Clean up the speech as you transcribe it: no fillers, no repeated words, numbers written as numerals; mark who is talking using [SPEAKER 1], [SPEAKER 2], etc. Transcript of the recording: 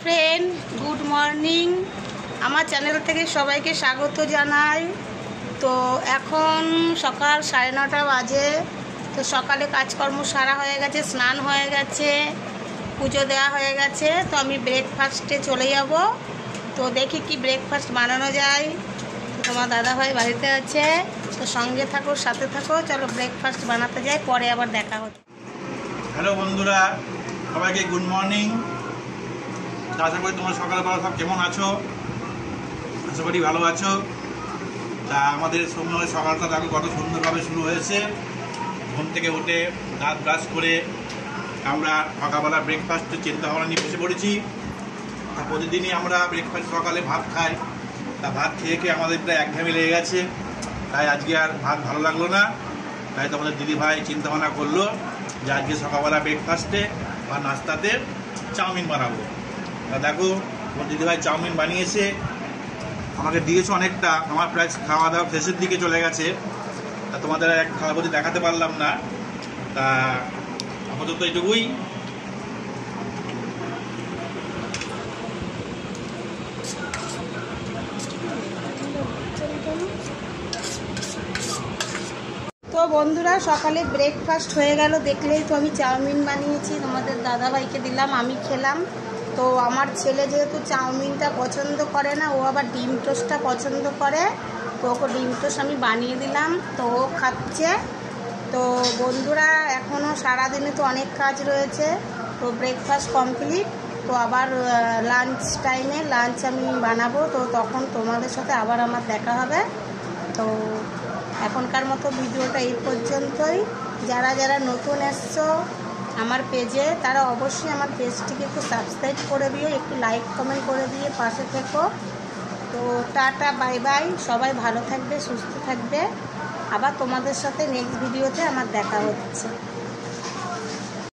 [SPEAKER 1] Friend, good morning. আমার channel থেকে সবাইকে স্বাগত জানাই। তো এখন সকাল 9:30 বাজে। তো সকালে কাজকর্ম সারা হয়ে গেছে, স্নান হয়ে গেছে, পুজো দেওয়া হয়ে গেছে। তো আমি ব্রেকফাস্টে চলে যাব। তো দেখি কি ব্রেকফাস্ট বানানো যায়। তোমার দাদাভাই বাড়িতে আছে, তো সঙ্গে থাকো, সাথে থাকো। চলো ব্রেকফাস্ট বানাতে যাই, পরে আবার দেখা হচ্ছে।
[SPEAKER 2] হ্যালো বন্ধুরা, সবাইকে গুড মর্নিং। আশা করি তোমরা সকালবেলা সব কেমন আছো? আশা করি ভালো আছো। তা আমাদের সোমবারের সকালটা দেখো কত সুন্দরভাবে শুরু হয়েছে। ঘুম থেকে উঠে দাঁত ব্রাশ করে আমরা সকালবেলা ব্রেকফাস্টের চিন্তাভাবনা নিয়ে বসে পড়েছি। আর প্রতিদিনই আমরা ব্রেকফাস্ট সকালে ভাত খাই। তা ভাত খেয়ে খেয়ে আমাদের প্রায় একঘেয়েমি লেগে গেছে। তাই আজকে আর ভাত ভালো লাগলো না। তাই তোমাদের দিদিভাই চিন্তাভাবনা করলো যে আজকে সকালবেলা ব্রেকফাস্টে বা নাস্তাতে চাউমিন বানাবো। তা দেখো আমার দিদিভাই চাউমিন বানিয়েছে, আমাকে দিয়েছে অনেকটা। আমার প্রায় খাওয়া দাওয়া শেষের দিকে চলে গেছে। তা তোমাদের এক খাওয়ার দেখাতে পারলাম না। তা আপাতত এইটুকুই।
[SPEAKER 1] তো বন্ধুরা, সকালে ব্রেকফাস্ট হয়ে গেল। দেখলেই তো আমি চাউমিন বানিয়েছি, তোমাদের দাদাভাইকে দিলাম, আমি খেলাম। তো আমার ছেলে যেহেতু চাউমিনটা পছন্দ করে না, ও আবার ডিম টোস্টটা পছন্দ করে, তো ওকে ডিম টোস্ট আমি বানিয়ে দিলাম, তো ও খাচ্ছে। তো বন্ধুরা, এখনও সারাদিনে তো অনেক কাজ রয়েছে। তো ব্রেকফাস্ট কমপ্লিট। তো আবার লাঞ্চ টাইমে লাঞ্চ আমি বানাবো। তো তখন তোমাদের সাথে আবার আমার দেখা হবে। তো এখনকার মতো ভিডিওটা এই পর্যন্তই। যারা যারা নতুন এসছো আমার পেজে, তারা অবশ্যই আমার পেজটিকে একটু সাবস্ক্রাইব করে দিও, একটু লাইক কমেন্ট করে দিয়ে পাশে থেকো। তো টাটা, বাই বাই। সবাই ভালো থাকবে, সুস্থ থাকবে। আবার তোমাদের সাথে নেক্সট ভিডিওতে আমার দেখা হচ্ছে।